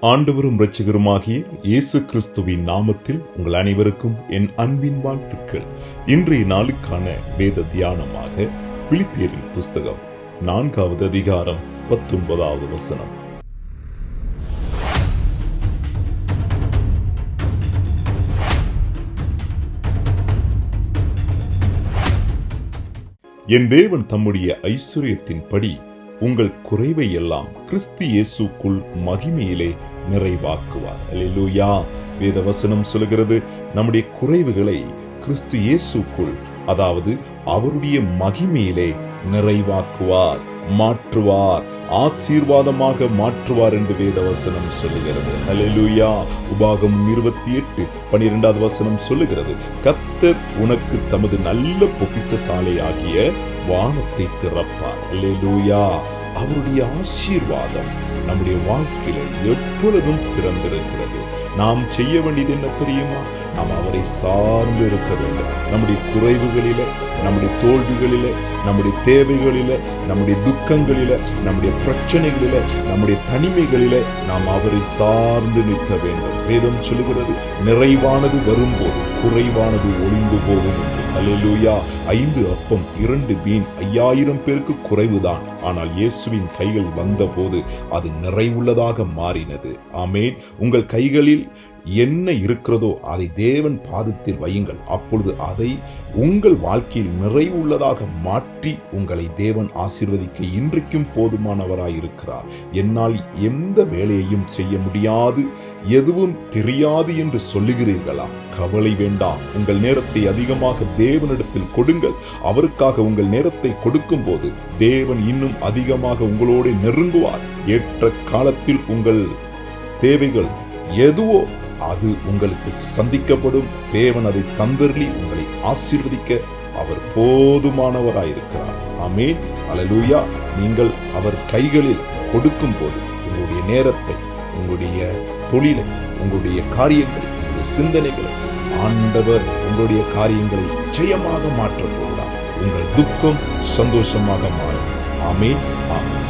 ஆண்டவரும் இரட்சகருமாகிய இயேசு கிறிஸ்துவின் நாமத்தில் உங்கள் அனைவருக்கும் என் அன்பின் வாழ்த்துக்கள். இன்றைய நாளுக்கான வேத தியானமாக பிலிப்பியரின் புஸ்தகம் 4வது அதிகாரம் 19வது வசனம். என் தேவன் தம்முடைய ஐஸ்வரியத்தின்படி உங்கள் குறைவை எல்லாம் கிறிஸ்து இயேசுக்குள் மகிமையிலே நிறைவாக்குவார். அல்லேலூயா. வேத வசனம் சொல்கிறது, நம்முடைய குறைவுகளை கிறிஸ்து இயேசுக்குள், அதாவது அவருடைய மகிமையிலே நிறைவாக்குவார், மாற்றுவார், ஆசீர்வாதமாக மாற்றுவார் என்று வேத வசனம் சொல்லுகிறது. அல்லேலூயா. உபாகமம் 28:12 வசனம் சொல்லுகிறது, கர்த்தர் உனக்கு தமது நல்ல பொக்கிஷசாலையாகிய வானத்தை திறப்பார். அல்லேலூயா. அவருடைய ஆசீர்வாதம் நம்முடைய வாழ்க்கையில எப்பொழுதும் திறந்திருக்கிறது. நாம் செய்ய வேண்டியது என்ன தெரியுமா? நாம் அவரை சார்ந்து இருக்க வேண்டும். நம்முடைய குறைவுகளில, நம்முடைய தோல்விகளில, நம்முடைய தேவைகளில, நம்முடைய துக்கங்களில, நம்முடைய பிரச்சனைகளில, நம்முடைய தனிமைகளில நாம் அவரை சார்ந்து நிற்க வேண்டும். வேதம் சொல்லுகிறது, நிறைவானது வரும்போது குறைவானது ஒளிந்து போகும். அல்லேலூயா. 5 அப்பம் 2 மீன் 5000 பேருக்கு குறைவுதான். ஆனால் இயேசுவின் கைகள் வந்தபோது அது நிறைவுள்ளதாக மாறினது. ஆமென். உங்கள் கைகளில் என்ன இருக்கிறதோ அதை தேவன் பாதத்தில் வையுங்கள். அப்பொழுது அதை உங்கள் வாழ்க்கையில் நிறைவுள்ளதாக மாற்றி உங்களை தேவன் ஆசீர்வதிக்க இன்றைக்கும் போதுமானவராய் இருக்கிறார். என்னால் எந்த வேலையையும் செய்ய முடியாது, எதுவும் தெரியாது என்று சொல்லுகிறீர்களா? கவலை வேண்டாம். உங்கள் நேரத்தை அதிகமாக தேவனிடத்தில் கொடுங்கள். அவருக்காக உங்கள் நேரத்தை கொடுக்கும் போது தேவன் இன்னும் அதிகமாக உங்களோடு நெருங்குவார். ஏற்ற காலத்தில் உங்கள் தேவைகள் எதுவோ அது உங்களுக்கு சந்திக்கப்படும். தேவன் அதை தந்தருளி உங்களை ஆசீர்வதிக்க அவர் போதுமானவராயிருக்கிறார். ஆமென். அல்லேலூயா. நீங்கள் அவர் கைகளில் கொடுக்கும் போது உங்களுடைய நேரத்தை, உங்களுடைய தொழிலை, உங்களுடைய காரியங்களை, உங்களுடைய சிந்தனைகளை ஆண்டவர் உங்களுடைய காரியங்களை ஜெயமாக மாற்றப் போகிறார். உங்கள் துக்கம் சந்தோஷமாக மாறும். ஆமென். ஆமென்.